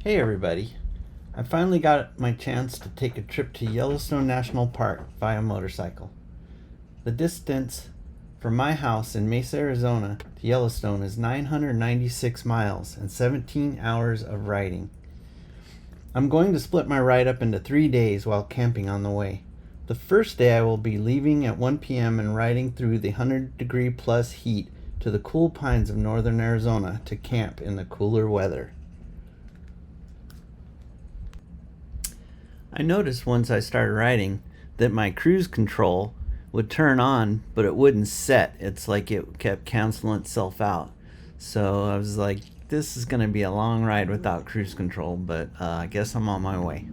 Hey everybody, I finally got my chance to take a trip to Yellowstone National Park via motorcycle. The distance from my house in Mesa, Arizona to Yellowstone is 996 miles and 17 hours of riding. I'm going to split my ride up into 3 days while camping on the way. The first day I will be leaving at 1 p.m. and riding through the 100-degree plus heat to the cool pines of northern Arizona to camp in the cooler weather. I noticed once I started riding that my cruise control would turn on, but it wouldn't set. It's like it kept canceling itself out. So I was like, this is going to be a long ride without cruise control, but I guess I'm on my way.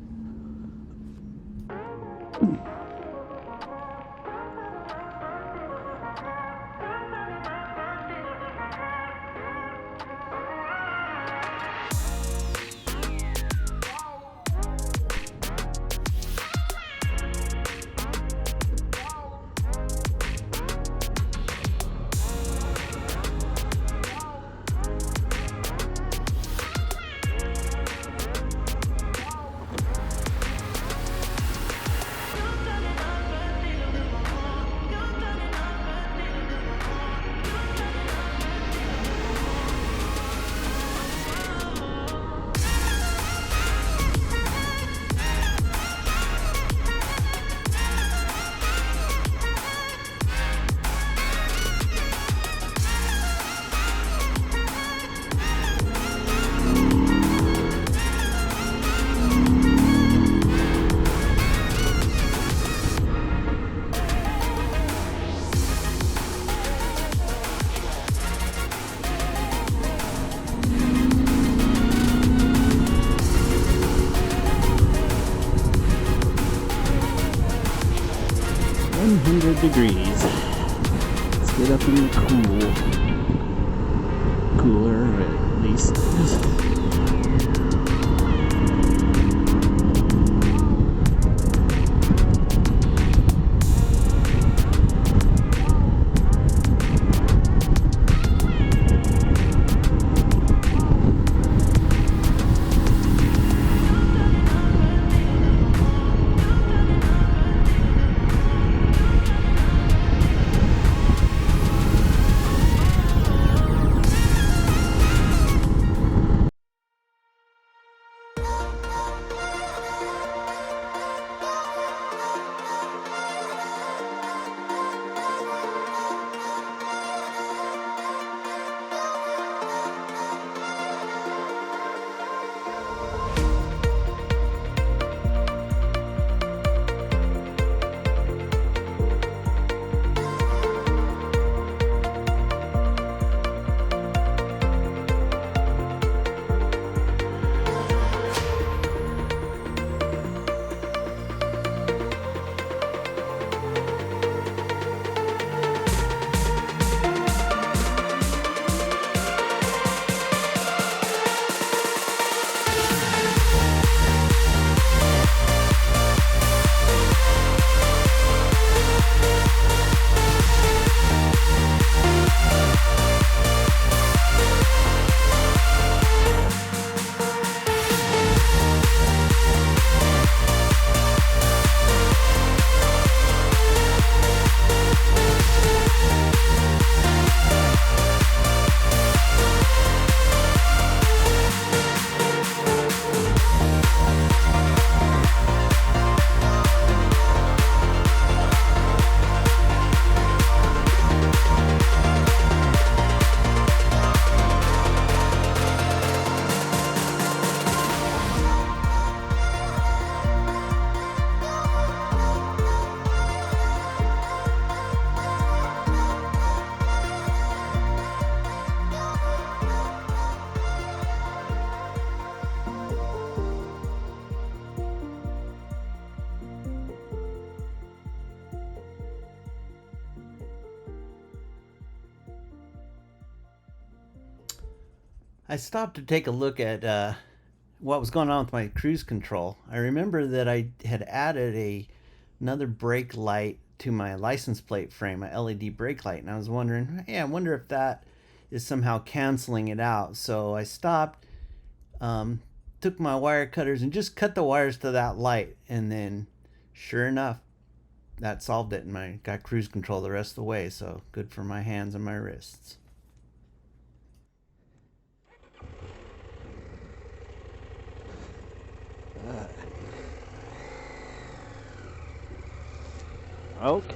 100 degrees. Let's get up in the cooler at least. I stopped to take a look at what was going on with my cruise control. I remember that I had added another brake light to my license plate frame, my LED brake light, and I was wondering, hey, I wonder if that is somehow canceling it out. So I stopped, took my wire cutters and just cut the wires to that light, and then sure enough, that solved it, and I got cruise control the rest of the way, so good for my hands and my wrists. Okay.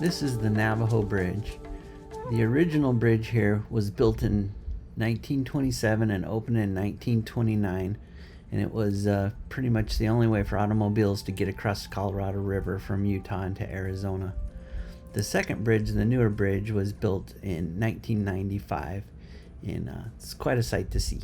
This is the Navajo Bridge. The original bridge here was built in 1927 and opened in 1929, and it was pretty much the only way for automobiles to get across the Colorado River from Utah into Arizona. The second bridge, the newer bridge, was built in 1995, and it's quite a sight to see.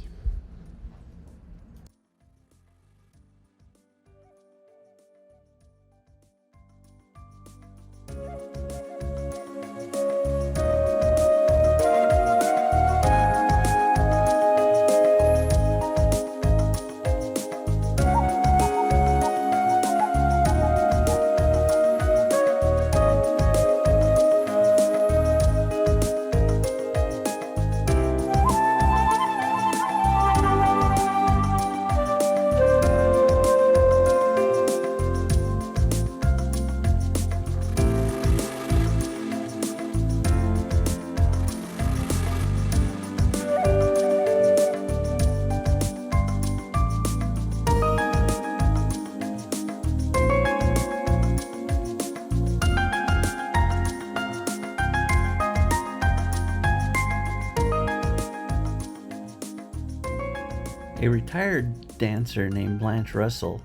A retired dancer named Blanche Russell's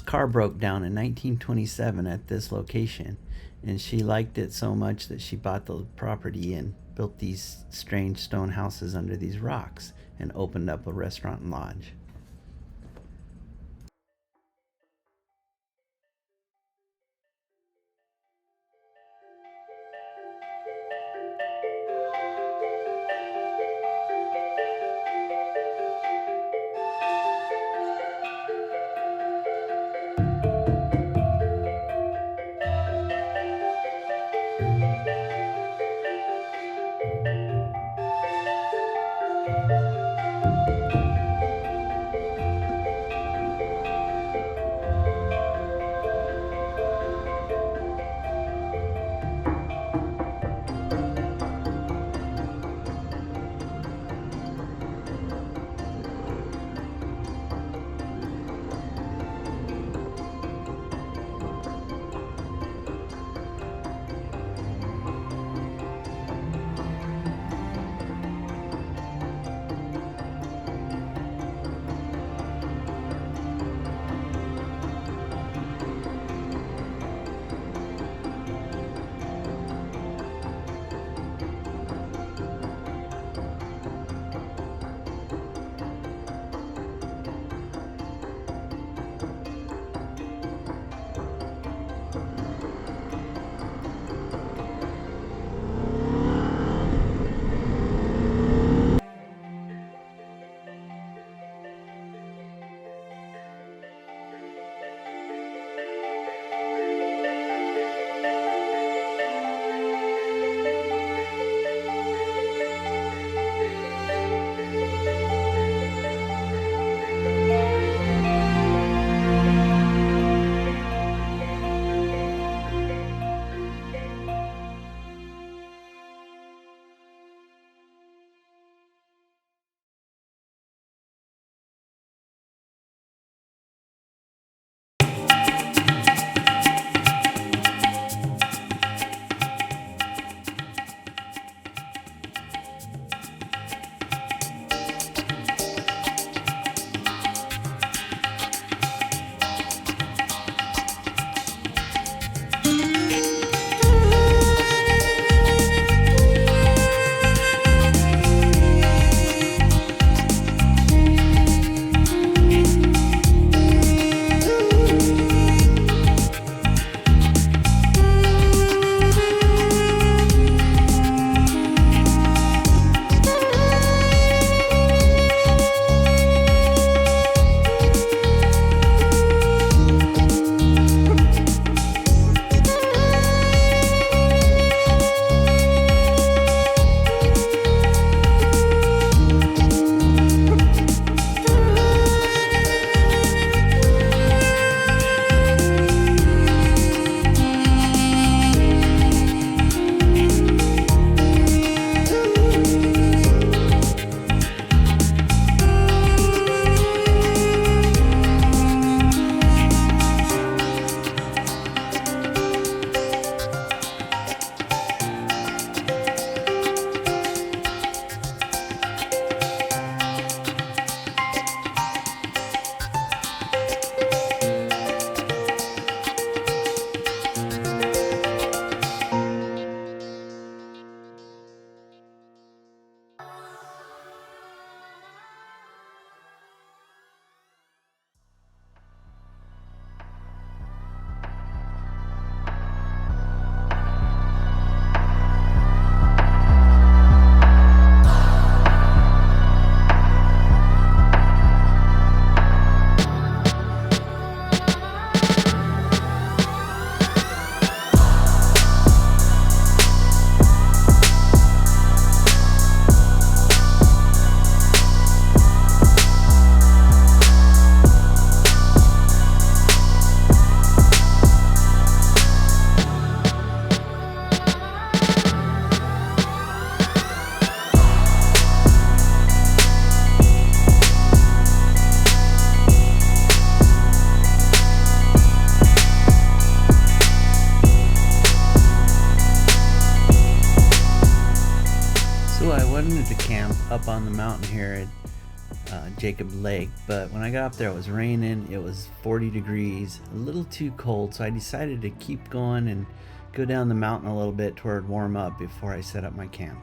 car broke down in 1927 at this location, and she liked it so much that she bought the property and built these strange stone houses under these rocks and opened up a restaurant and lodge. up on the mountain here Jacob Lake, but when I got up there it was raining, it was 40 degrees, a little too cold, so I decided to keep going and go down the mountain a little bit toward warm up before I set up my camp.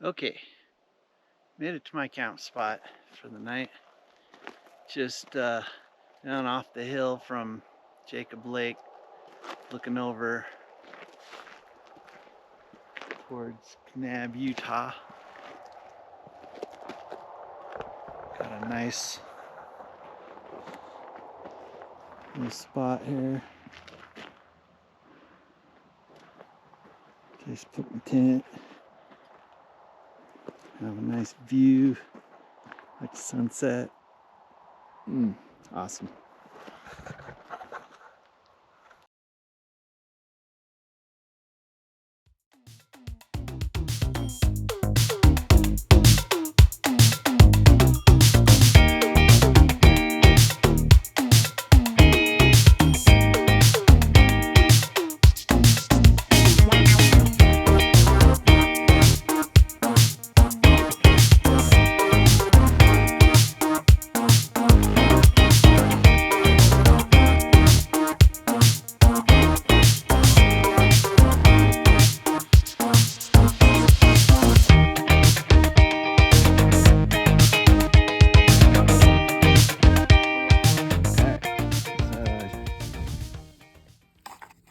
Okay, made it to my camp spot for the night. Just down off the hill from Jacob Lake, looking over towards Kanab, Utah. Got a nice little spot here. Just put my tent. Have a nice view, like sunset. Awesome.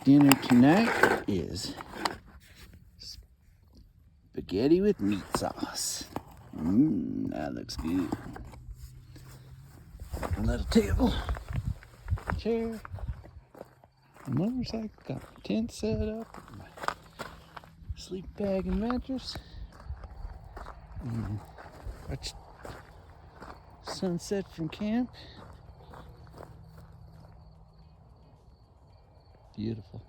Dinner tonight is spaghetti with meat sauce. That looks good. A little table, chair, a motorcycle, got my tent set up, my sleep bag and mattress. Watch sunset from camp. Beautiful.